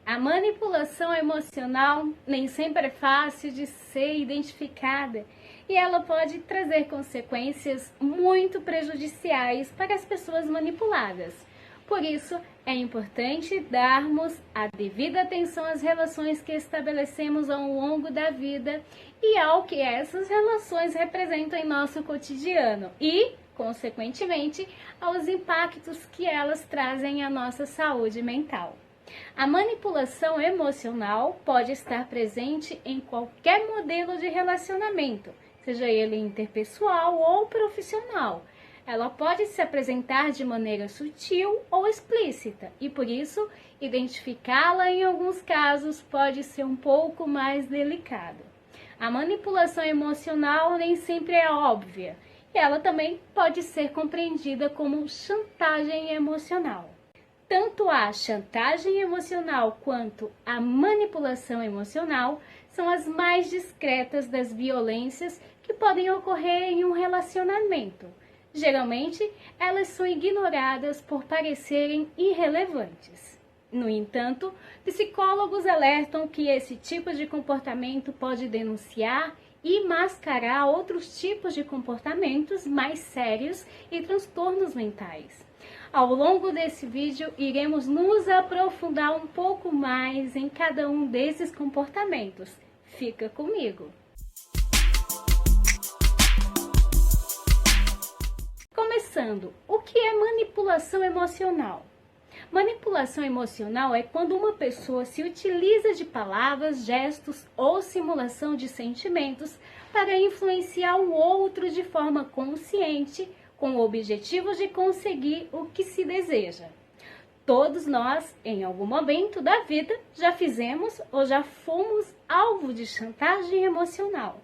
A manipulação emocional nem sempre é fácil de ser identificada e ela pode trazer consequências muito prejudiciais para as pessoas manipuladas. Por isso, é importante darmos a devida atenção às relações que estabelecemos ao longo da vida e ao que essas relações representam em nosso cotidiano e, consequentemente, aos impactos que elas trazem à nossa saúde mental. A manipulação emocional pode estar presente em qualquer modelo de relacionamento, seja ele interpessoal ou profissional. Ela pode se apresentar de maneira sutil ou explícita e, por isso, identificá-la em alguns casos pode ser um pouco mais delicado. A manipulação emocional nem sempre é óbvia e ela também pode ser compreendida como chantagem emocional. Tanto a chantagem emocional quanto a manipulação emocional são as mais discretas das violências que podem ocorrer em um relacionamento. Geralmente, elas são ignoradas por parecerem irrelevantes. No entanto, psicólogos alertam que esse tipo de comportamento pode denunciar e mascarar outros tipos de comportamentos mais sérios e transtornos mentais. Ao longo desse vídeo, iremos nos aprofundar um pouco mais em cada um desses comportamentos. Fica comigo! Começando, o que é manipulação emocional? Manipulação emocional é quando uma pessoa se utiliza de palavras, gestos ou simulação de sentimentos para influenciar o outro de forma consciente, com o objetivo de conseguir o que se deseja. Todos nós, em algum momento da vida, já fizemos ou já fomos alvo de chantagem emocional.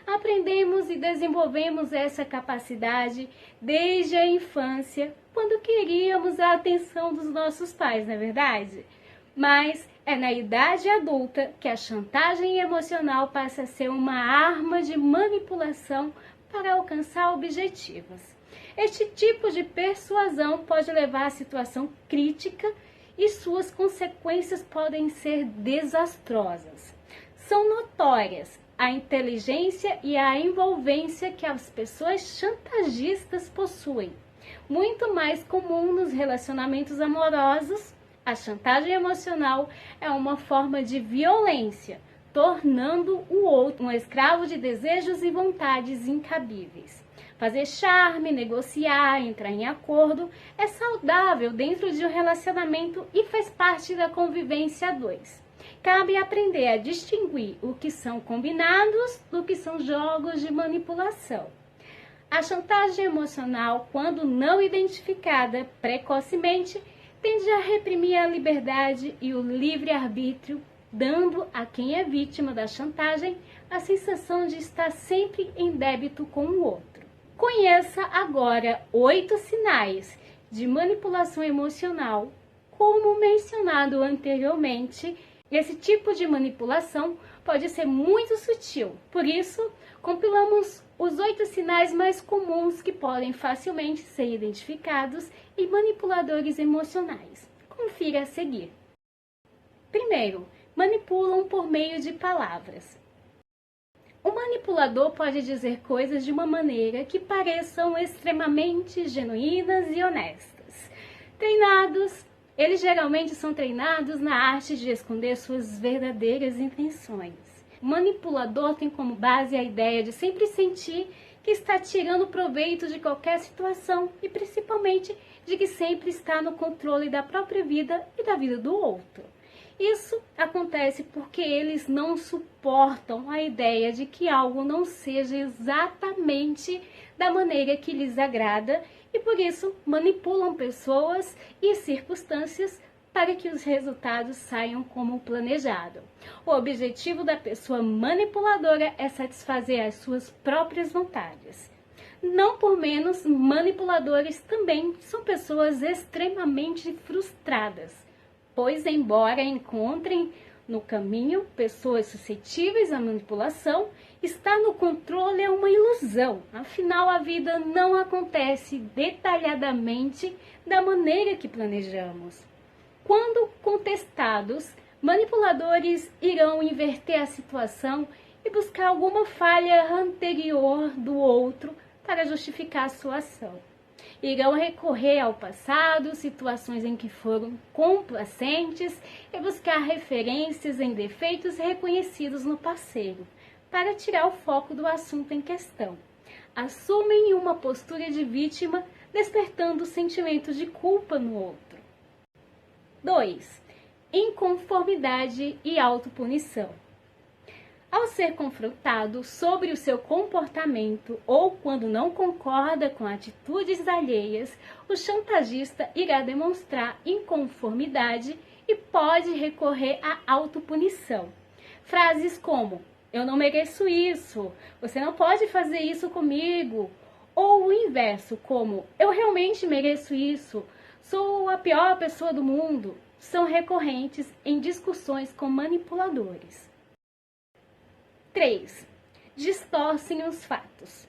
Aprendemos e desenvolvemos essa capacidade desde a infância, quando queríamos a atenção dos nossos pais, não é verdade? Mas é na idade adulta que a chantagem emocional passa a ser uma arma de manipulação para alcançar objetivos. Este tipo de persuasão pode levar a situação crítica e suas consequências podem ser desastrosas. São notórias a inteligência e a envolvência que as pessoas chantagistas possuem. Muito mais comum nos relacionamentos amorosos, a chantagem emocional é uma forma de violência, tornando o outro um escravo de desejos e vontades incabíveis. Fazer charme, negociar, entrar em acordo é saudável dentro de um relacionamento e faz parte da convivência a dois. Cabe aprender a distinguir o que são combinados do que são jogos de manipulação. A chantagem emocional, quando não identificada precocemente, tende a reprimir a liberdade e o livre-arbítrio, dando a quem é vítima da chantagem a sensação de estar sempre em débito com o outro. Conheça agora 8 sinais de manipulação emocional. Como mencionado anteriormente, esse tipo de manipulação pode ser muito sutil, por isso, compilamos os 8 sinais mais comuns que podem facilmente ser identificados em manipuladores emocionais. Confira a seguir. Primeiro, manipulam por meio de palavras. O manipulador pode dizer coisas de uma maneira que pareçam extremamente genuínas e honestas. Eles geralmente são treinados na arte de esconder suas verdadeiras intenções. O manipulador tem como base a ideia de sempre sentir que está tirando proveito de qualquer situação e principalmente de que sempre está no controle da própria vida e da vida do outro. Isso acontece porque eles não suportam a ideia de que algo não seja exatamente da maneira que lhes agrada e por isso manipulam pessoas e circunstâncias para que os resultados saiam como planejado. O objetivo da pessoa manipuladora é satisfazer as suas próprias vontades. Não por menos, manipuladores também são pessoas extremamente frustradas, pois embora encontrem no caminho pessoas suscetíveis à manipulação, estar no controle é uma ilusão. Afinal, a vida não acontece detalhadamente da maneira que planejamos. Quando contestados, Manipuladores irão inverter a situação e buscar alguma falha anterior do outro para justificar a sua ação. Irão recorrer ao passado, situações em que foram complacentes e buscar referências em defeitos reconhecidos no parceiro, para tirar o foco do assunto em questão. Assumem uma postura de vítima, despertando sentimentos de culpa no outro. 2. Inconformidade e autopunição. Ao ser confrontado sobre o seu comportamento ou quando não concorda com atitudes alheias, o chantagista irá demonstrar inconformidade e pode recorrer à autopunição. Frases como: "Eu não mereço isso", "Você não pode fazer isso comigo", ou o inverso, como "Eu realmente mereço isso", "Sou a pior pessoa do mundo", são recorrentes em discussões com manipuladores. 3. Distorcem os fatos.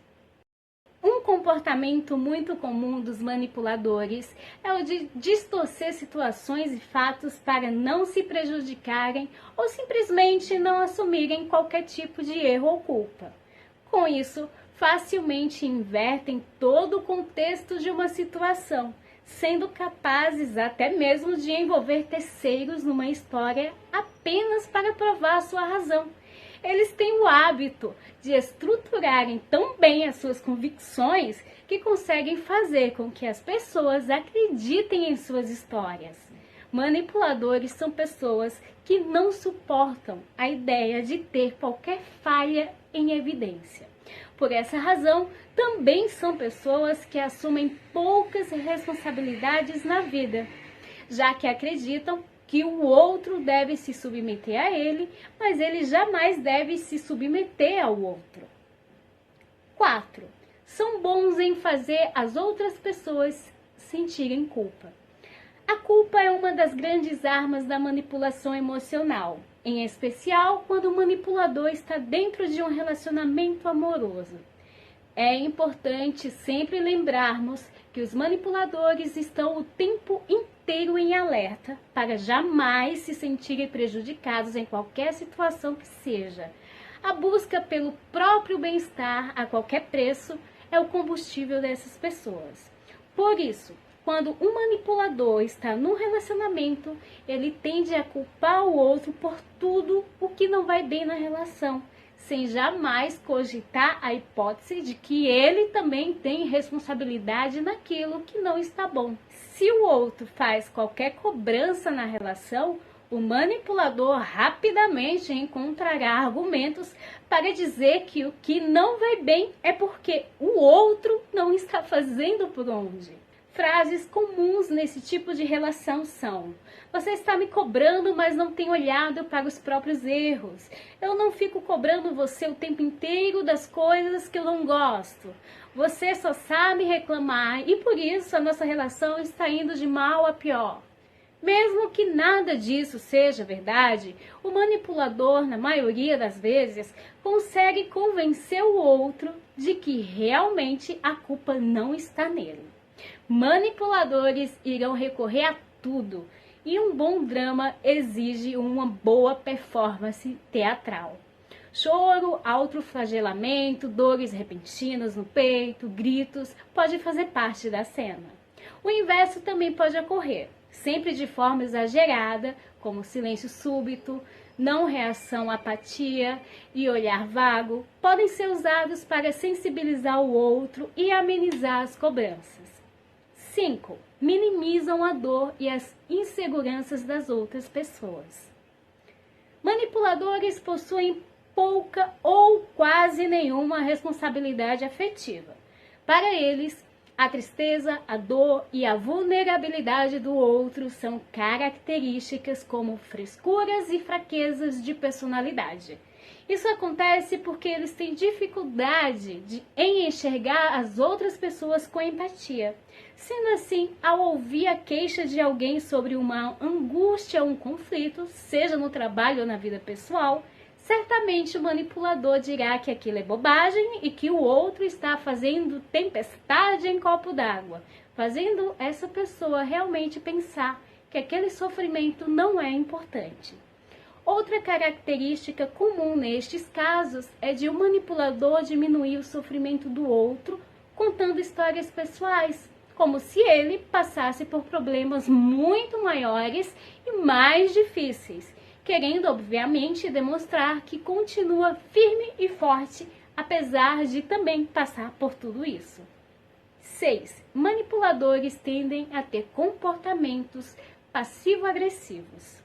Um comportamento muito comum dos manipuladores é o de distorcer situações e fatos para não se prejudicarem ou simplesmente não assumirem qualquer tipo de erro ou culpa. Com isso, facilmente invertem todo o contexto de uma situação, sendo capazes até mesmo de envolver terceiros numa história apenas para provar sua razão. Eles têm o hábito de estruturarem tão bem as suas convicções que conseguem fazer com que as pessoas acreditem em suas histórias. Manipuladores são pessoas que não suportam a ideia de ter qualquer falha em evidência. Por essa razão, também são pessoas que assumem poucas responsabilidades na vida, já que acreditam que o outro deve se submeter a ele, mas ele jamais deve se submeter ao outro. 4. São bons em fazer as outras pessoas sentirem culpa. A culpa é uma das grandes armas da manipulação emocional, em especial quando o manipulador está dentro de um relacionamento amoroso. É importante sempre lembrarmos que os manipuladores estão o tempo inteiro em alerta para jamais se sentirem prejudicados em qualquer situação que seja. A busca pelo próprio bem-estar a qualquer preço é o combustível dessas pessoas. Por isso, quando um manipulador está num relacionamento, ele tende a culpar o outro por tudo o que não vai bem na relação, sem jamais cogitar a hipótese de que ele também tem responsabilidade naquilo que não está bom. Se o outro faz qualquer cobrança na relação, o manipulador rapidamente encontrará argumentos para dizer que o que não vai bem é porque o outro não está fazendo por onde. Frases comuns nesse tipo de relação são: "Você está me cobrando, mas não tem olhado para os próprios erros. Eu não fico cobrando você o tempo inteiro das coisas que eu não gosto. Você só sabe reclamar e por isso a nossa relação está indo de mal a pior." Mesmo que nada disso seja verdade, o manipulador, na maioria das vezes, consegue convencer o outro de que realmente a culpa não está nele. Manipuladores irão recorrer a tudo, e um bom drama exige uma boa performance teatral. Choro, autoflagelamento, dores repentinas no peito, gritos, pode fazer parte da cena. O inverso também pode ocorrer, sempre de forma exagerada, como silêncio súbito, não reação, apatia e olhar vago, podem ser usados para sensibilizar o outro e amenizar as cobranças. 5. Minimizam a dor e as inseguranças das outras pessoas. Manipuladores possuem pouca ou quase nenhuma responsabilidade afetiva. Para eles, a tristeza, a dor e a vulnerabilidade do outro são características como frescuras e fraquezas de personalidade. Isso acontece porque eles têm dificuldade em enxergar as outras pessoas com empatia. Sendo assim, ao ouvir a queixa de alguém sobre uma angústia ou um conflito, seja no trabalho ou na vida pessoal, certamente o manipulador dirá que aquilo é bobagem e que o outro está fazendo tempestade em copo d'água, fazendo essa pessoa realmente pensar que aquele sofrimento não é importante. Outra característica comum nestes casos é de o manipulador diminuir o sofrimento do outro, contando histórias pessoais, como se ele passasse por problemas muito maiores e mais difíceis, querendo obviamente demonstrar que continua firme e forte, apesar de também passar por tudo isso. 6. Manipuladores tendem a ter comportamentos passivo-agressivos.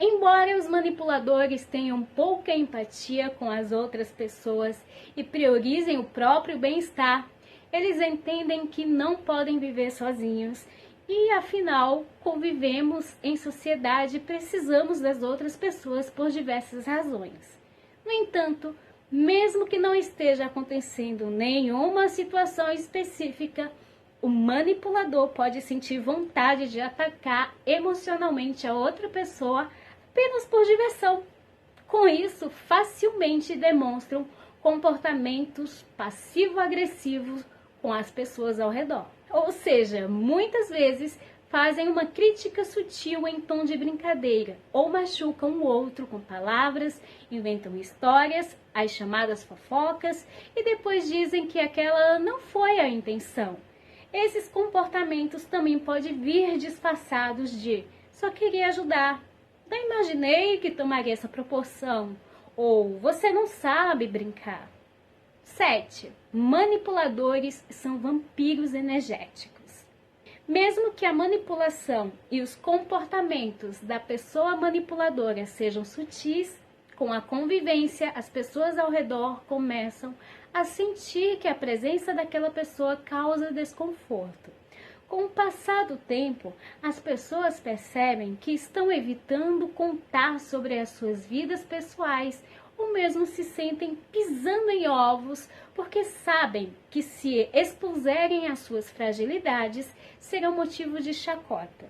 Embora os manipuladores tenham pouca empatia com as outras pessoas e priorizem o próprio bem-estar, eles entendem que não podem viver sozinhos e, afinal, convivemos em sociedade e precisamos das outras pessoas por diversas razões. No entanto, mesmo que não esteja acontecendo nenhuma situação específica, o manipulador pode sentir vontade de atacar emocionalmente a outra pessoa apenas por diversão. Com isso, facilmente demonstram comportamentos passivo-agressivos com as pessoas ao redor. Ou seja, muitas vezes fazem uma crítica sutil em tom de brincadeira, ou machucam o outro com palavras, inventam histórias, as chamadas fofocas, e depois dizem que aquela não foi a intenção. Esses comportamentos também podem vir disfarçados de "só queria ajudar", "não imaginei que tomaria essa proporção", ou "você não sabe brincar". 7. Manipuladores são vampiros energéticos. Mesmo que a manipulação e os comportamentos da pessoa manipuladora sejam sutis, com a convivência, as pessoas ao redor começam a sentir que a presença daquela pessoa causa desconforto. Com o passar do tempo, as pessoas percebem que estão evitando contar sobre as suas vidas pessoais ou mesmo se sentem pisando em ovos porque sabem que se expuserem às suas fragilidades serão motivo de chacota.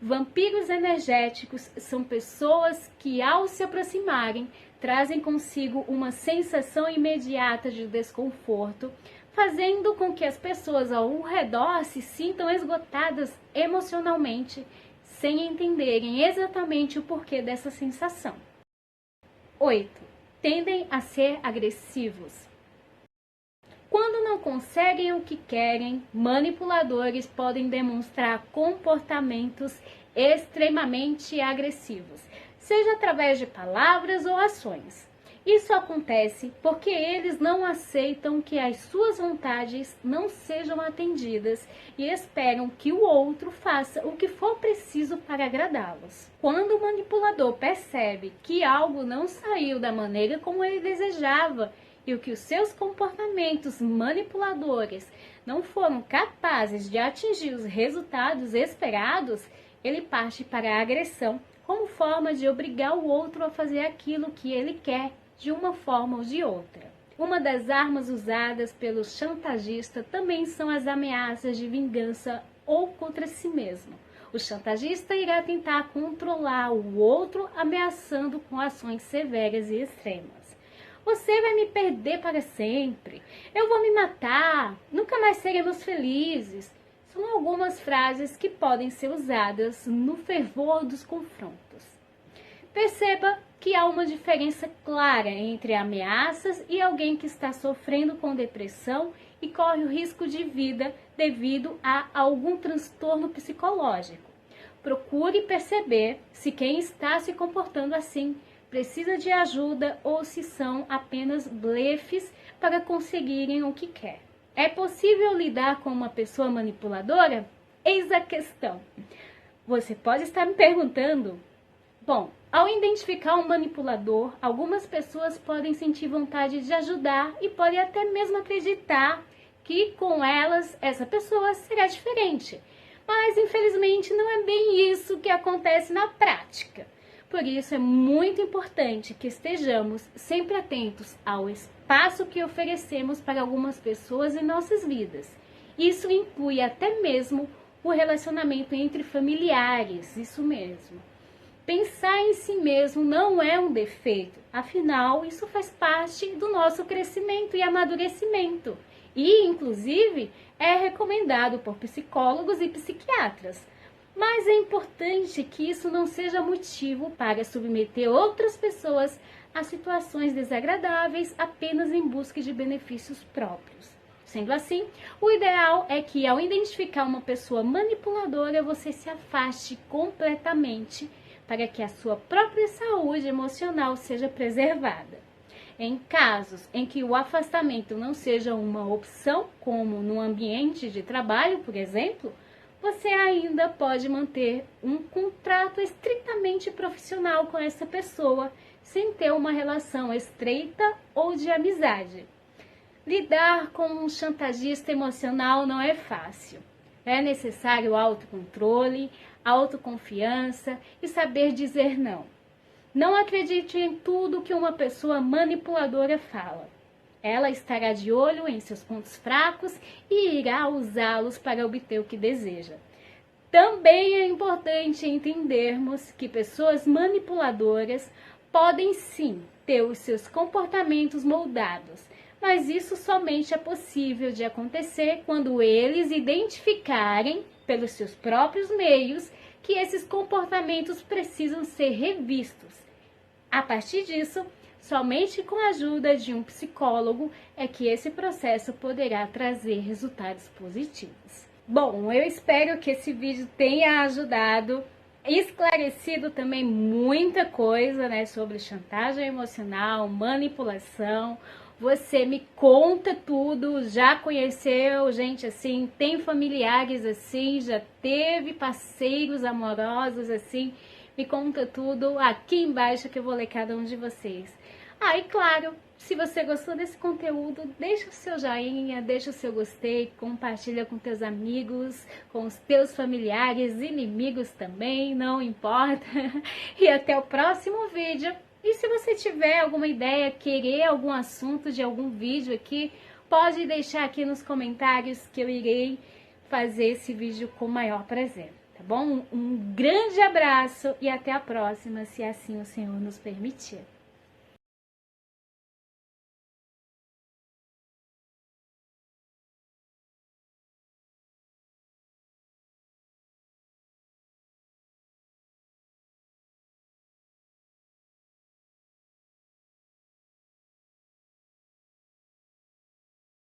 Vampiros energéticos são pessoas que, ao se aproximarem, trazem consigo uma sensação imediata de desconforto, fazendo com que as pessoas ao redor se sintam esgotadas emocionalmente, sem entenderem exatamente o porquê dessa sensação. 8. Tendem a ser agressivos. Quando não conseguem o que querem, manipuladores podem demonstrar comportamentos extremamente agressivos, seja através de palavras ou ações. Isso acontece porque eles não aceitam que as suas vontades não sejam atendidas e esperam que o outro faça o que for preciso para agradá-los. Quando o manipulador percebe que algo não saiu da maneira como ele desejava e que os seus comportamentos manipuladores não foram capazes de atingir os resultados esperados, ele parte para a agressão como forma de obrigar o outro a fazer aquilo que ele quer, de uma forma ou de outra. Uma das armas usadas pelo chantagista também são as ameaças de vingança ou contra si mesmo. O chantagista irá tentar controlar o outro, ameaçando com ações severas e extremas. "Você vai me perder para sempre", "eu vou me matar", "nunca mais seremos felizes", são algumas frases que podem ser usadas no fervor dos confrontos. Perceba que há uma diferença clara entre ameaças e alguém que está sofrendo com depressão e corre o risco de vida devido a algum transtorno psicológico. Procure perceber se quem está se comportando assim precisa de ajuda ou se são apenas blefes para conseguirem o que quer. É possível lidar com uma pessoa manipuladora? Eis a questão. Você pode estar me perguntando. Bom, ao identificar um manipulador, algumas pessoas podem sentir vontade de ajudar e podem até mesmo acreditar que com elas essa pessoa será diferente. Mas infelizmente não é bem isso que acontece na prática. Por isso é muito importante que estejamos sempre atentos ao espaço que oferecemos para algumas pessoas em nossas vidas. Isso inclui até mesmo o relacionamento entre familiares, isso mesmo. Pensar em si mesmo não é um defeito, afinal, isso faz parte do nosso crescimento e amadurecimento. E, inclusive, é recomendado por psicólogos e psiquiatras. Mas é importante que isso não seja motivo para submeter outras pessoas a situações desagradáveis apenas em busca de benefícios próprios. Sendo assim, o ideal é que ao identificar uma pessoa manipuladora, você se afaste completamente para que a sua própria saúde emocional seja preservada. Em casos em que o afastamento não seja uma opção, como no ambiente de trabalho, por exemplo, você ainda pode manter um contrato estritamente profissional com essa pessoa, sem ter uma relação estreita ou de amizade. Lidar com um chantagista emocional não é fácil. É necessário autocontrole, autoconfiança e saber dizer não. Não acredite em tudo que uma pessoa manipuladora fala. Ela estará de olho em seus pontos fracos e irá usá-los para obter o que deseja. Também é importante entendermos que pessoas manipuladoras podem sim ter os seus comportamentos moldados, mas isso somente é possível de acontecer quando eles identificarem, pelos seus próprios meios, que esses comportamentos precisam ser revistos. A partir disso, somente com a ajuda de um psicólogo é que esse processo poderá trazer resultados positivos. Bom, eu espero que esse vídeo tenha ajudado, esclarecido também muita coisa, né, sobre chantagem emocional, manipulação. Você me conta tudo, já conheceu gente assim, tem familiares assim, já teve parceiros amorosos assim? Me conta tudo aqui embaixo que eu vou ler cada um de vocês. E claro, se você gostou desse conteúdo, deixa o seu joinha, deixa o seu gostei, compartilha com teus amigos, com os teus familiares, inimigos também, não importa. E até o próximo vídeo. E se você tiver alguma ideia, querer algum assunto de algum vídeo aqui, pode deixar aqui nos comentários que eu irei fazer esse vídeo com o maior prazer. Tá bom? Um grande abraço e até a próxima, se assim o Senhor nos permitir.